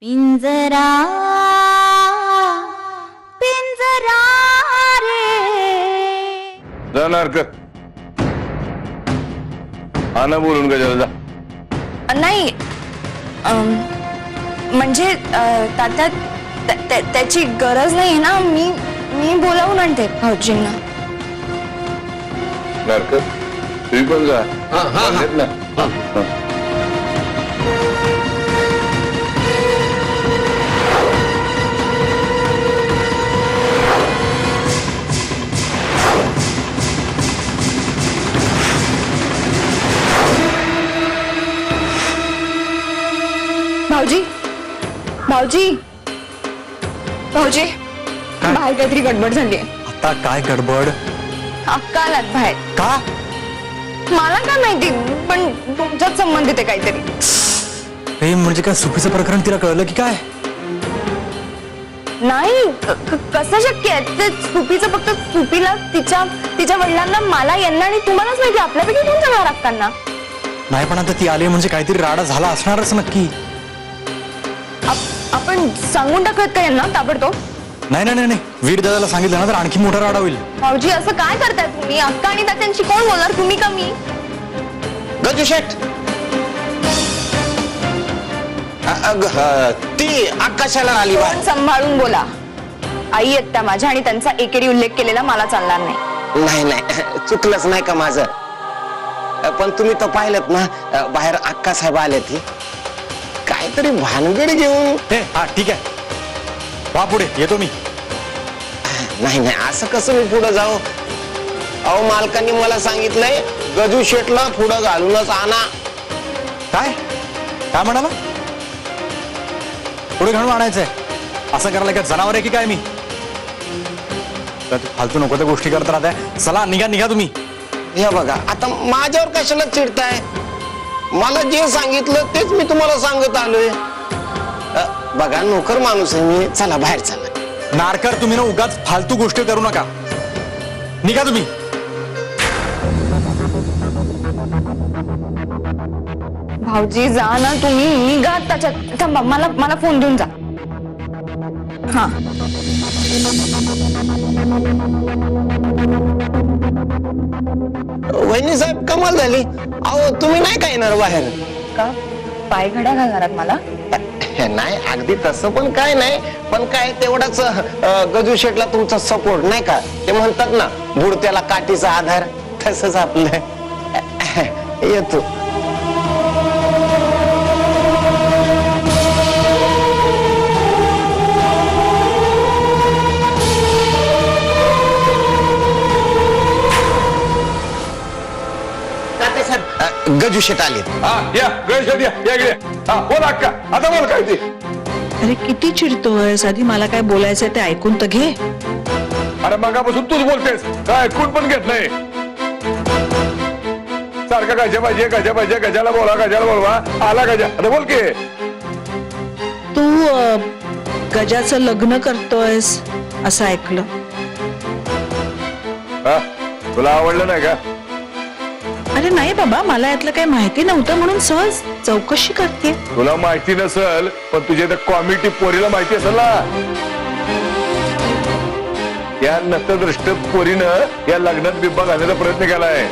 पिंजरा पिंजरा रे जाणार का आना बोलून गजाला जा. नाही म्हणजे तात्या त्याची गरज नाही ना. मी बोलावून आणते भाऊजींना. नारक तुम्ही पण जा. ना भाऊजी भाऊजी भाऊजी बाहेर काहीतरी गडबड झाली. आता काय गडबड? अक्का आलात बाहेर. का? मला काय माहिती पण तुमच्याच संबंधित आहे काहीतरी. हे म्हणजे काय सुफीचं प्रकरण तिला कळलं की काय? नाही कसं शक्य आहे? ते सुफीचं फक्त सुफीला तिच्या वडिलांना मला यांना आणि तुम्हालाच माहिती. आपल्यापैकी कोण जाणार अक्कांना? नाही पण आता ती आली म्हणजे काहीतरी राडा झाला असणारच नक्की. आपण सांगून टाकूयात का यांना ताबडतोब? नाही नाही नाही वीर दादाला सांगितलं ना तर आणखी मोठा राडा होईल. भाऊजी असं काय करताय तुम्ही? अक्का आणि तात्यांची कोण बोलणार? तुम्ही का मी? गजू शेठ ती आकाशाला आली बा. सांभाळून बोला. आई आहेत त्या माझ्या आणि त्यांचा एकेरी उल्लेख केलेला मला चालणार नाही. नाही नाही चुकलंच नाही का माझं. पण तुम्ही तर पाहिलं ना बाहेर अक्का साहेब आले ती काहीतरी भानगड घेऊन. हा ठीक आहे वा पुढे येतो मी. नाही नाही असं कसं मी पुढे जाऊ? अहो मालकांनी मला सांगितलंय गजू शेठला पुढं घालूनच आणा. काय काय म्हणाला? पुढे घालून आणायचंय? असं करायला काय जनावर आहे की काय मी? फालतू नको त्या गोष्टी करत राहताय. चला निघा निघा तुम्ही. हे बघा आता माझ्यावर कशाला चिडताय? मला जे सांगितलं तेच मी तुम्हाला सांगत आलोय. बघा नोकर माणूस आहे मी. चला बाहेर चला. नारकर तुम्ही ना उगाच फालतू गोष्टी करू नका. निघा तुम्ही. भाऊजी जा ना तुम्ही. निघा त्याच्यात. थांबा मला फोन देऊन जा. हा वहिनी साहेब कमाल झाली. अहो तुम्ही नाही काय येणार बाहेर का? पायघड्या घालणार मला? नाही अगदी तसं पण काय नाही. पण काय तेवढाच गजू शेठला तुमचा सपोर्ट नाही का? ते म्हणतात ना बुडत्याला काठीचा आधार. तसंच आपलं येतो. गजू शेठ आले. या गणेश या इकडे. हा बोल अक्का आता बोल काय ते. अरे किती चिडतोयस? आधी मला काय बोलायचंय ते ऐकून तर घे. अरे मगापासून तूच बोलतेस काय ऐकून पण घेत नाही. सारखा गजा पाहिजे गजा पाहिजे. गजाला बोलवा. आला गजा आता बोल की. तू गजाचं लग्न करतोयस असं ऐकलं. हा तुला आवडलं नाही का? अरे नाही बाबा मला यातलं काही माहिती नव्हतं म्हणून सहज चौकशी करते. तुला माहिती नसल पण तुझ्या त्या कॉमिटी पोरीला माहिती असेल ना. या नतदृष्ट पोरीनं या लग्नात बिब्बा घालण्याचा प्रयत्न केलाय.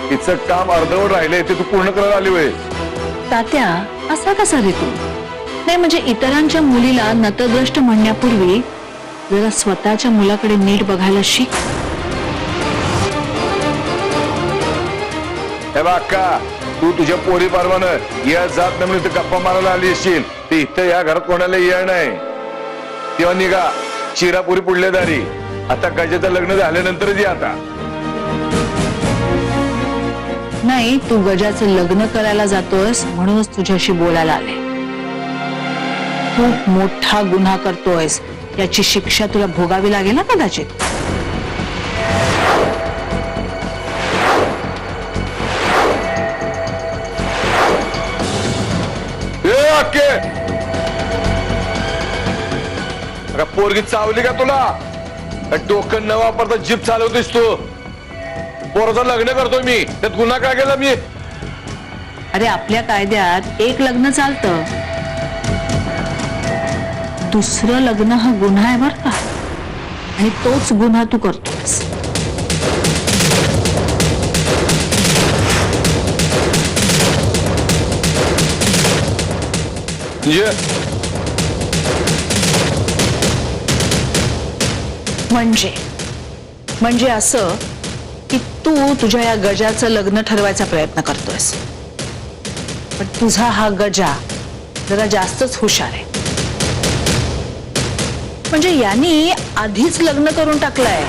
तिचं काम अर्धवट राहिलंय ते तू पूर्ण करायला आली होय. तात्या असा कसा रे तू? नाही म्हणजे इतरांच्या मुलीला नतद्रष्ट म्हणण्यापूर्वी जरा स्वतःच्या मुलाकडे नीट बघायला शिक. हे बघ अक्का तू तुझ्या पोरी परवानं या जात नाही म्हणून गप्पा मारायला आली असशील. ते इथं या घरात कोणाला येणार नाही. तेव्हा निघा शिरापुरी पुढल्या दारी. आता गजाचं लग्न झाल्यानंतरच ये. आता नाही तू गजाचं लग्न करायला जातोयस म्हणूनच तुझ्याशी बोलायला आले. खूप मोठा गुन्हा करतोयस याची शिक्षा तुला भोगावी लागेल ना कदाचित. पोरगी चावली का तुला? डोकं न वापरता जीप चालवतोस तू. पोराचं लग्न करतोय मी त्यात गुन्हा काय केला मी? अरे आपल्या कायद्यात एक लग्न चालतं, दुसरं लग्न हा गुन्हा आहे बर का, आणि तोच गुन्हा तू करतोस. म्हणजे असं की तू तुझ्या या गजाचं लग्न ठरवायचा प्रयत्न करतोयस, पण तुझा हा गजा जरा जास्तच हुशार आहे. म्हणजे यांनी आधीच लग्न करून टाकलंय.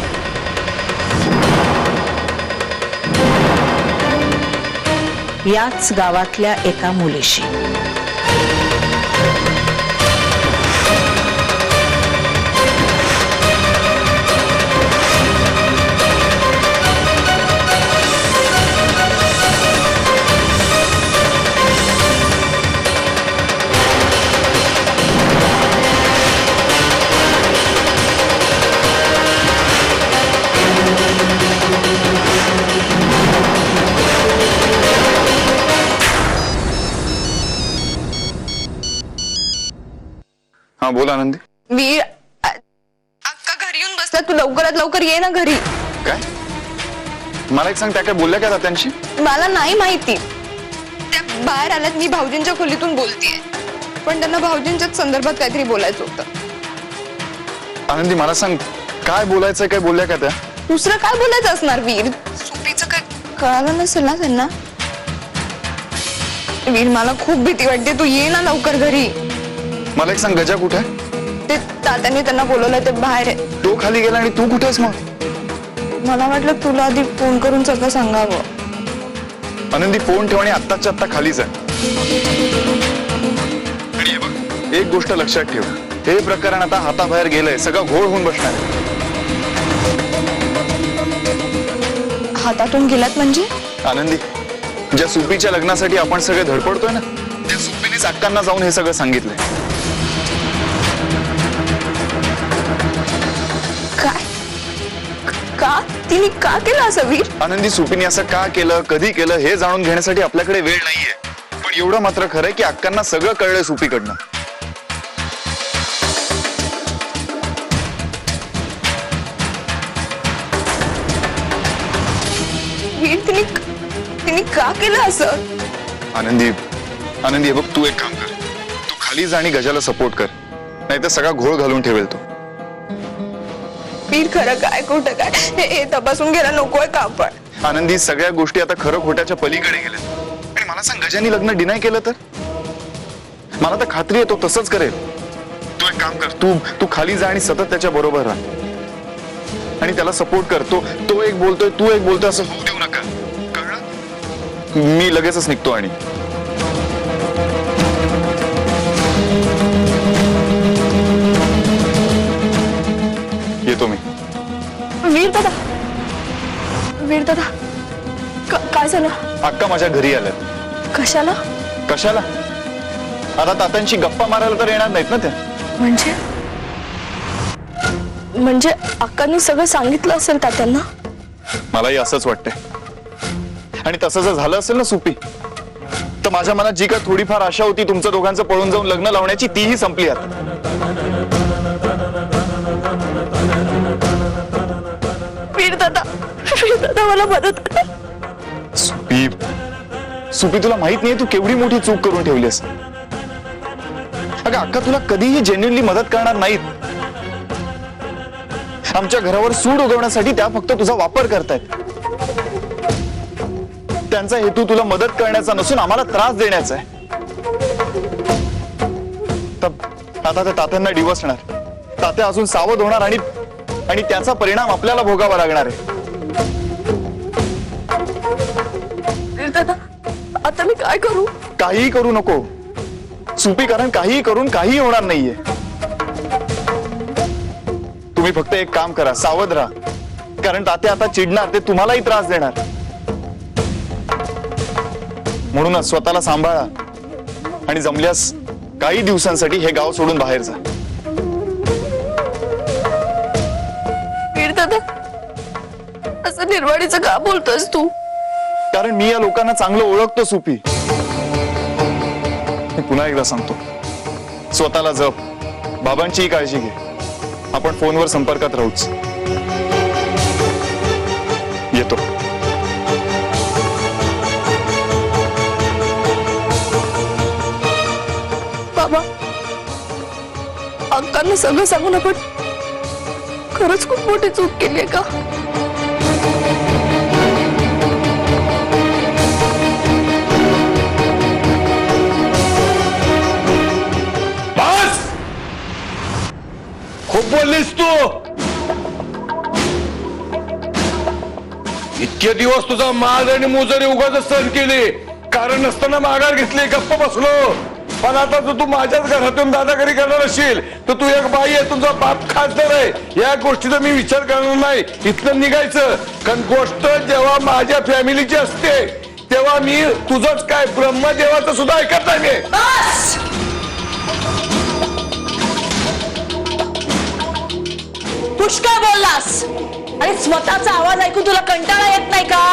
याच गावातल्या एका मुलीशी. हा बोल आनंदी. वीर अक्का घरी येऊन बसला, तू लवकरात लवकर ये ना घरी. काय? मला एक सांग, त्या काय बोलल्या का त्यांची? मला नाही माहिती. त्या बाहेर आल्यात, मी भाऊजींच्या खोलीतून बोलतेय, पण त्यांना भाऊजींच्याच संदर्भात काहीतरी बोलायचं होतं. आनंदी मला सांग, काय बोलायचंय, काय बोलल्या का त्या? दुसरं काय बोलायचं असणार वीर? सुपीचं काय कळालं नसेल ना त्यांना. वीर मला खूप भीती वाटते, तू ये ना लवकर घरी. मला एक सांग, गजा कुठे आहे? ते तात्यांनी त्यांना बोलवलं, ते बाहेर आहे. तो खाली गेला आणि तू कुठेस मग? मला वाटलं तुला आधी फोन करून सगळं सांगावं. आनंदी फोन ठेव आणि आत्ताच्या आत्ता खालीच आहे. आणि हे बघ, एक गोष्ट लक्षात ठेव, हे प्रकरण आता हाताबाहेर गेलंय, सगळं घोळ होऊन बसणार. हातातून गेलात म्हणजे? आनंदी, ज्या सुपीच्या लग्नासाठी आपण सगळे धडपडतोय ना, त्या सुपीनेच अक्कांना जाऊन हे सगळं सांगितलंय. काय? का? तिने का केलं असं वीर? आनंदी, सुपीने असं का केलं, कधी केलं हे जाणून घेण्यासाठी आपल्याकडे वेळ नाहीये. पण एवढं मात्र खरंय की अक्कांना सगळं कळलंय सुपीकडनं. वीर तिने का केलं असं? आनंदी, आनंदी हे बघ, तू एक काम कर, तू खाली जा आणि गजाला सपोर्ट कर, नाहीतर सगळा घोळ घालून ठेवेल तो. वीर खरं काय खोटं काय हे तपासून घ्यायला नकोय का आपण? आनंदी, सगळ्या गोष्टी आता खरं खोट्याच्या पलीकडे गेल्या. आणि मला सांग, गजानी लग्न डिनाय केलं तर? मला तर खात्री आहे तो तसंच करेल. तू एक काम कर, तू खाली जा आणि सतत त्याच्या बरोबर राहा आणि त्याला सपोर्ट कर. तो एक बोलतोय, तू एक बोलतोय, असं होऊ देऊ नका, कळलं? मी लगेचच निघतो. आणि येतो मी. वीर दादा, वीर दादा, काय झालं? अक्का माझ्या घरी आल्यात. कशाला? कशाला? आता तात्यांशी गप्पा मारायला तर येणार नाहीत ना त्या. म्हणजे अक्कांनी सगळं सांगितलं असेल तात्यांना? मलाही असंच वाटतंय. आणि तसं जर झालं असेल ना सुपी, तर माझ्या मनात जी काय थोडीफार आशा होती तुमचं दोघांचं पळून जाऊन लग्न लावण्याची, तीही संपली आता. वीर दादा, मला मदत कर. सुपी, तुला माहित नाहीये तू केवढी मोठी चूक करून ठेवलीस. अगं अक्का तुला कधीही जेन्युइनली मदत करणार नाहीत. आमच्या घरावर सूड उगवण्यासाठी त्या फक्त तुझा वापर करतायत. त्यांचा हेतू तुला मदत करण्याचा नसून आम्हाला त्रास देण्याचा आहे. आता त्या तात्यांना डिवचणार, तात्या अजून सावध होणार आणि त्याचा परिणाम आपल्याला भोगावा लागणार आहे. दादा, आता मी काय करू? काहीही करू नको सुपी, कारण काहीही करून काही होणार नाहीये. तुम्ही फक्त एक काम करा, सावध राहा, कारण तात्या आता चिडणार, ते तुम्हालाही त्रास देणार. म्हणूनच स्वतःला सांभाळा आणि जमल्यास काही दिवसांसाठी हे गाव सोडून बाहेर जा. वीर दादा, असं निर्वाणीचं का बोलतोस तू? कारण मी या लोकांना चांगलं ओळखतो सुपी. मी पुन्हा एकदा सांगतो, स्वतःला जप, बाबांचीही काळजी घे. आपण फोनवर संपर्कात राहूच. येतो. बाबा, अक्कांना सगळं सांगून आपण खरंच खूप मोठी चूक केली आहे का? बस, खूप बोललीस तू. इतके दिवस तुझा माज आणि मुजरी उगाच सहन केली, कारण नसताना माघार घेतली, गप्प बसलो. पण आता तू माझ्याच घरातून दादागिरी करणार असशील तर तू एक बाई आहे, तुझा बाप खासदार आहे, या गोष्टीचा मी विचार करणार नाही. इथलं निघायचं. कारण गोष्ट जेव्हा माझ्या फॅमिलीची असते तेव्हा मी तुझंच काय ब्रह्मदेवाचं सुद्धा ऐकत नाही मी. बस! पुष्कळ बोललास आणि स्वतःचा आवाज ऐकून तुला कंटाळा येत नाही का?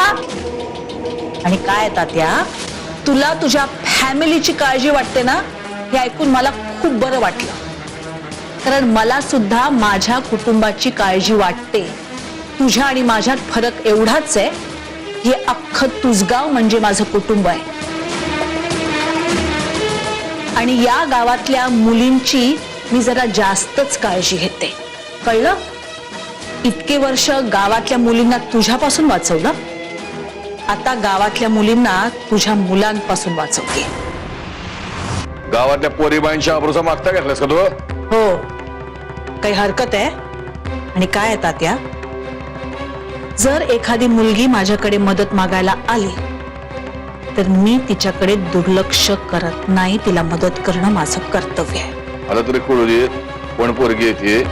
आणि काय तात्या, तुला तुझ्या फॅमिलीची काळजी वाटते ना, हे ऐकून मला खूप बरं वाटलं. कारण मला सुद्धा माझ्या कुटुंबाची काळजी वाटते. तुझ्या आणि माझ्यात फरक एवढाच आहे, हे अख्खं तुझगाव म्हणजे माझं कुटुंब आहे. आणि या गावातल्या मुलींची मी जरा जास्तच काळजी घेते, कळलं? इतके वर्ष गावातल्या मुलींना तुझ्यापासून वाचवलं, आता गावातल्या मुलींना तुझ्या मुलांपासून वाचवते. गावातल्या पोरीबाईंच्या आबरूचा मागता घेतलास का तू? हो, काही हरकत आहे? आणि काय आहे तात्या, जर एखादी मुलगी माझ्याकडे मदत मागायला आली तर मी तिच्याकडे दुर्लक्ष करत नाही. तिला मदत करणं माझं कर्तव्य आहे. मला तरी कळू दे, कोण पोरगी येते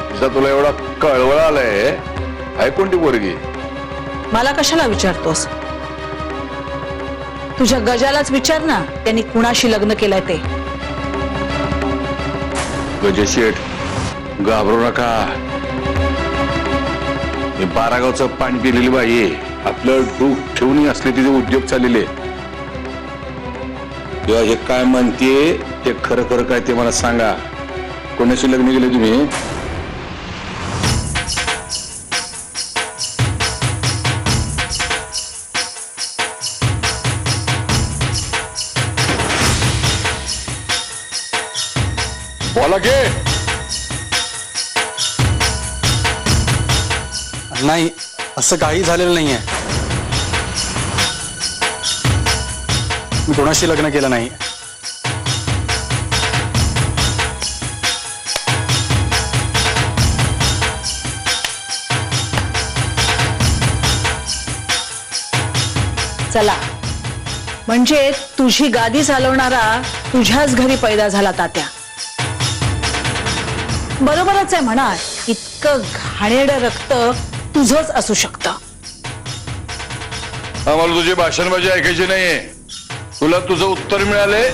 तिचा तुला एवढा कळवळ आलाय, आहे कोणती पोरगी? मला कशाला विचारतोस? तुझ्या गजालाच विचार ना, त्यांनी कुणाशी लग्न केलंय ते. गजे शेठ, घाबरू नका. मी बारागावचं पाणी पिलेली बाई आहे. आपलं डूक ठेवून असले तिचे उद्योग चाललेले. तेव्हा हे काय म्हणते ते खरं खरं काय ते मला सांगा. कोणाशी लग्न केले तुम्ही? बोला की. नाही, असं काही झालेलं नाहीये. मी कोणाशी लग्न केलं नाही. चला, म्हणजे तुझी गादी चालवणारा तुझ्याच घरी पैदा झाला तात्या. बरोबरच आहे म्हणा, इतकं घाणेरडं रक्त तुझंच असू शकतं. आम्हाला तुझी भाषणबाजी ऐकायची नाहीये. तुला तुझं उत्तर मिळालंय,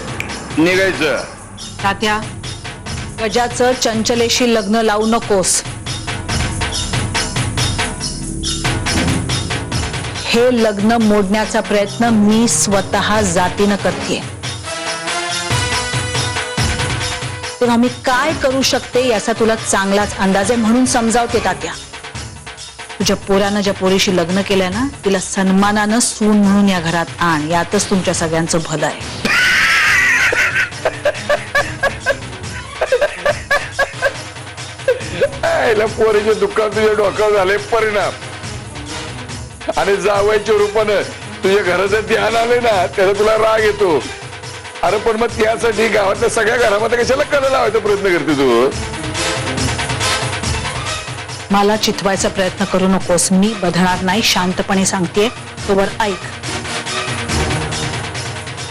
निघायचं. तात्या, गजाचं चंचलेशी लग्न लावू नकोस. हे लग्न मोडण्याचा प्रयत्न मी स्वतः जातीनं करतेय. तेव्हा मी काय करू शकते याचा तुला चांगलाच अंदाज आहे, म्हणून समजावते तात्या. तुझ्या पोरानं ज्या पोरीशी लग्न केलंय ना, तिला सन्मानानं सून म्हणून या घरात आण. यातच तुमच्या सगळ्यांचं भलं आहे. पोरीच्या दुःखात तुझ्या डोक्यावर झाले परिणाम, आणि जावयाच्या रूपानं तुझ्या घराचं ध्यान आले ना, त्याचा तुला राग येतो. अरे पण मग त्यासाठी गावातल्या सगळ्या घरामध्ये कशाला कला लावायचा प्रयत्न करते तू? मला चितवायचा प्रयत्न करू नकोस. मी बधणार नाही, शांतपणे सांगतेय. तोवर ऐक.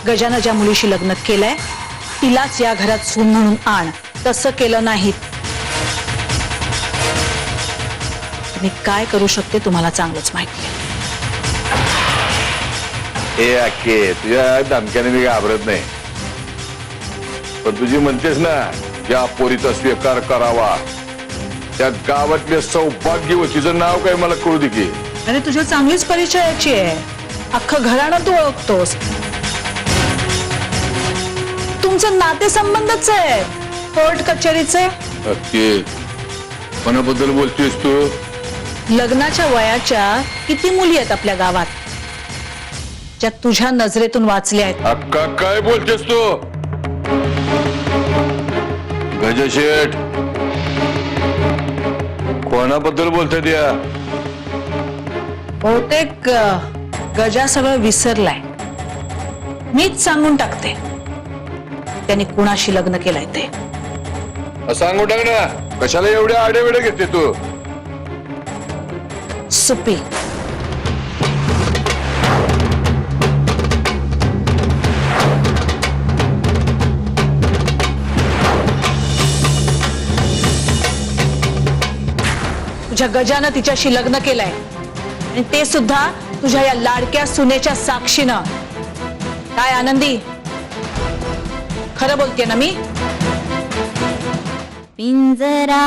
गजानं ज्या मुलीशी लग्न केलंय तिलाच या घरात सून म्हणून आण. तसं केलं नाही मी काय करू शकते तुम्हाला चांगलंच माहिती आहे. हे अक्के, तुझ्या धमक्याने मी घाबरत नाही. पण तुझी म्हणतेस ना, या पोरीचा स्वीकार करावा, त्या गावातले सौभाग्यवतीचं नाव काय मला कळू दे की. अरे तुझ्या चांगलीच परिचयाची आहे. अख्खं घराणं तू ओळखतोस. तू तुमचे नातेसंबंधच आहे कोर्ट कचेरीचे. ते कोणाबद्दल बोलतेस तू? लग्नाच्या वयाच्या किती मुली आहेत आपल्या गावात ज्या तुझ्या नजरेतून वाचल्या आहेत. अक्का काय बोलतेस तू? गजशेठ कोणाबद्दल बोलतात या? बहुतेक गजा सगळं विसरलाय. मीच सांगून टाकते त्यांनी कुणाशी लग्न केलंय ते. सांगू टाक ना, कशाला एवढे आडेवेडे घेते तू? सुपी. तुझ्या गजानं तिच्याशी लग्न केलंय आणि ते सुद्धा तुझ्या या लाडक्या सुनेच्या साक्षीनं. काय आनंदी, खरं बोलते ना मी? पिंजरा